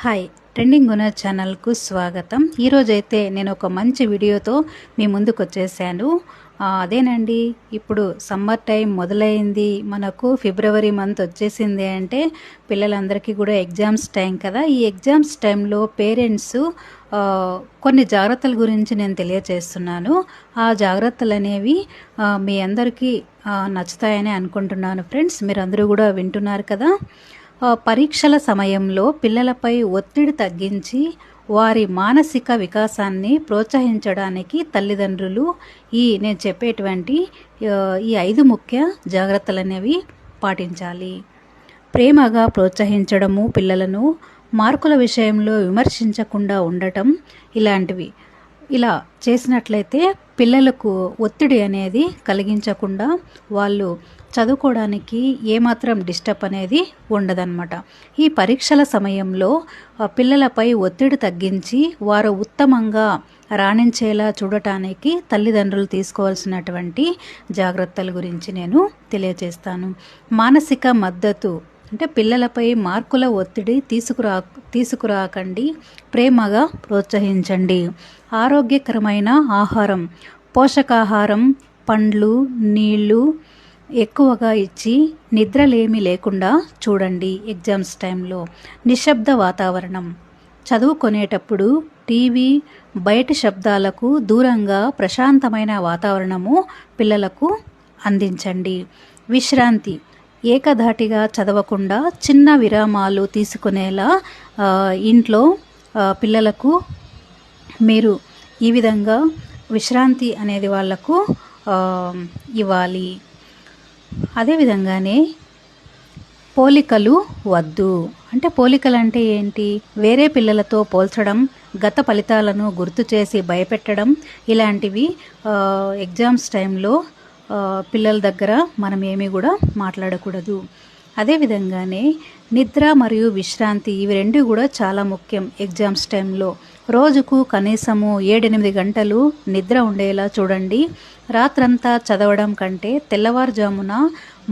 Hi, trending owner ఛానల్కు స్వాగతం. ఈరోజైతే నేను ఒక మంచి వీడియోతో మీ ముందుకు వచ్చేసాను. అదేనండి, ఇప్పుడు సమ్మర్ టైం మొదలైంది. మనకు ఫిబ్రవరి మంత్ వచ్చేసింది అంటే పిల్లలందరికీ కూడా ఎగ్జామ్స్ టైం కదా. ఈ ఎగ్జామ్స్ టైంలో పేరెంట్స్ కొన్ని జాగ్రత్తల గురించి నేను తెలియచేస్తున్నాను. ఆ జాగ్రత్తలు అనేవి మీ అందరికీ నచ్చుతాయని అనుకుంటున్నాను. ఫ్రెండ్స్, మీరందరూ కూడా వింటున్నారు కదా. పరీక్షల సమయంలో పిల్లలపై ఒత్తిడి తగ్గించి వారి మానసిక వికాసాన్ని ప్రోత్సహించడానికి తల్లిదండ్రులు నేను చెప్పేటువంటి ఈ 5 ముఖ్య జాగ్రత్తలు అనేవి పాటించాలి. ప్రేమగా ప్రోత్సహించడము, పిల్లలను మార్కుల విషయంలో విమర్శించకుండా ఉండటం, ఇలాంటివి ఇలా చేసినట్లయితే పిల్లలకు ఒత్తిడి అనేది కలిగించకుండా వాళ్ళు చదువుకోవడానికి ఏమాత్రం డిస్టర్బ్ అనేది ఉండదన్నమాట. ఈ పరీక్షల సమయంలో పిల్లలపై ఒత్తిడి తగ్గించి వారు ఉత్తమంగా రాణించేలా చూడటానికి తల్లిదండ్రులు తీసుకోవాల్సినటువంటి జాగ్రత్తల గురించి నేను తెలియజేస్తాను. మానసిక మద్దతు అంటే పిల్లలపై మార్కుల ఒత్తిడి తీసుకురాకండి, ప్రేమగా ప్రోత్సహించండి. ఆరోగ్యకరమైన ఆహారం, పోషకాహారం, పండ్లు, నీళ్లు ఎక్కువగా ఇచ్చి నిద్రలేమి లేకుండా చూడండి. ఎగ్జామ్స్ టైంలో నిశ్శబ్ద వాతావరణం, చదువుకునేటప్పుడు టీవీ, బయటి శబ్దాలకు దూరంగా ప్రశాంతమైన వాతావరణము పిల్లలకు అందించండి. విశ్రాంతి, ఏకధాటిగా చదవకుండా చిన్న విరామాలు తీసుకునేలా ఇంట్లో పిల్లలకు మీరు ఈ విధంగా విశ్రాంతి అనేది వాళ్లకు ఇవ్వాలి. అదేవిధంగానే పోలికలు వద్దు. అంటే పోలికలు అంటే ఏంటి? వేరే పిల్లలతో పోల్చడం, గత ఫలితాలను గుర్తు చేసి భయపెట్టడం, ఇలాంటివి ఎగ్జామ్స్ టైంలో పిల్లల దగ్గర మనం ఏమీ కూడా మాట్లాడకూడదు. అదేవిధంగానే నిద్ర మరియు విశ్రాంతి, ఇవి రెండు కూడా చాలా ముఖ్యం. ఎగ్జామ్స్ టైంలో రోజుకు కనీసము 7-8 గంటలు నిద్ర ఉండేలా చూడండి. రాత్రంతా చదవడం కంటే తెల్లవారుజామున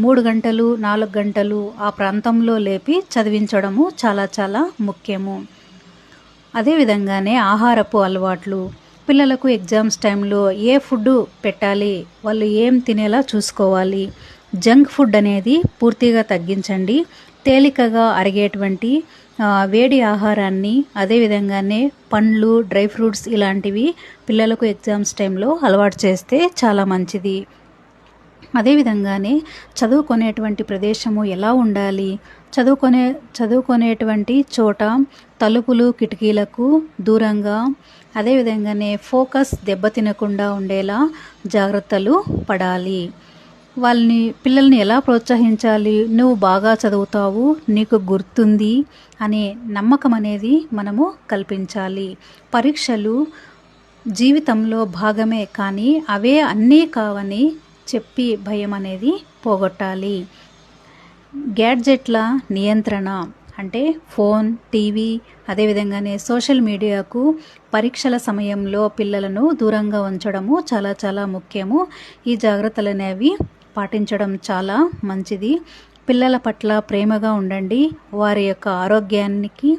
3 గంటలు 4 గంటలు ఆ ప్రాంతంలో లేపి చదివించడము చాలా చాలా ముఖ్యము. అదేవిధంగానే ఆహారపు అలవాట్లు, పిల్లలకు ఎగ్జామ్స్ టైంలో ఏ ఫుడ్ పెట్టాలి, వాళ్ళు ఏం తినేలా చూసుకోవాలి. జంక్ ఫుడ్ అనేది పూర్తిగా తగ్గించండి. తేలికగా అరిగేటువంటి వేడి ఆహారాన్ని, అదేవిధంగానే పండ్లు, డ్రై ఫ్రూట్స్ ఇలాంటివి పిల్లలకు ఎగ్జామ్స్ టైంలో అలవాటు చేస్తే చాలా మంచిది. అదేవిధంగానే చదువుకునేటువంటి ప్రదేశము ఎలా ఉండాలి? చదువుకునేటువంటి చోట తలుపులు, కిటికీలకు దూరంగా, అదేవిధంగానే ఫోకస్ దెబ్బతినకుండా ఉండేలా జాగ్రత్తలు పడాలి. పిల్లల్ని ఎలా ప్రోత్సహించాలి? నువ్వు బాగా చదువుతావు, నీకు గుర్తుంది అనే నమ్మకం అనేది మనము కల్పించాలి. పరీక్షలు జీవితంలో భాగమే, కానీ అవే అన్నీ కావని చెప్పి భయం అనేది పోగొట్టాలి. గ్యాడ్జెట్ల నియంత్రణ అంటే ఫోన్, టీవీ, అదేవిధంగానే సోషల్ మీడియాకు పరీక్షల సమయంలో పిల్లలను దూరంగా ఉంచడము చాలా చాలా ముఖ్యము. ఈ జాగ్రత్తలు అనేవి పాటించడం చాలా మంచిది. పిల్లల పట్ల ప్రేమగా ఉండండి. వారి యొక్క ఆరోగ్యానికి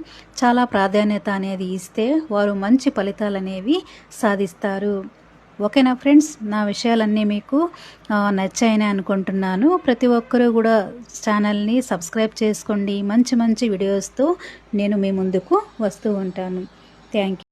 చాలా ప్రాధాన్యత అనేది ఇస్తే వారు మంచి ఫలితాలు అనేవి సాధిస్తారు. ఓకేనా ఫ్రెండ్స్, నా విషయాలన్నీ మీకు నచ్చాయని అనుకుంటున్నాను. ప్రతి ఒక్కరూ కూడా ఛానల్ని సబ్స్క్రైబ్ చేసుకోండి. మంచి మంచి వీడియోస్తో నేను మీ ముందుకు వస్తూ ఉంటాను. Thank you.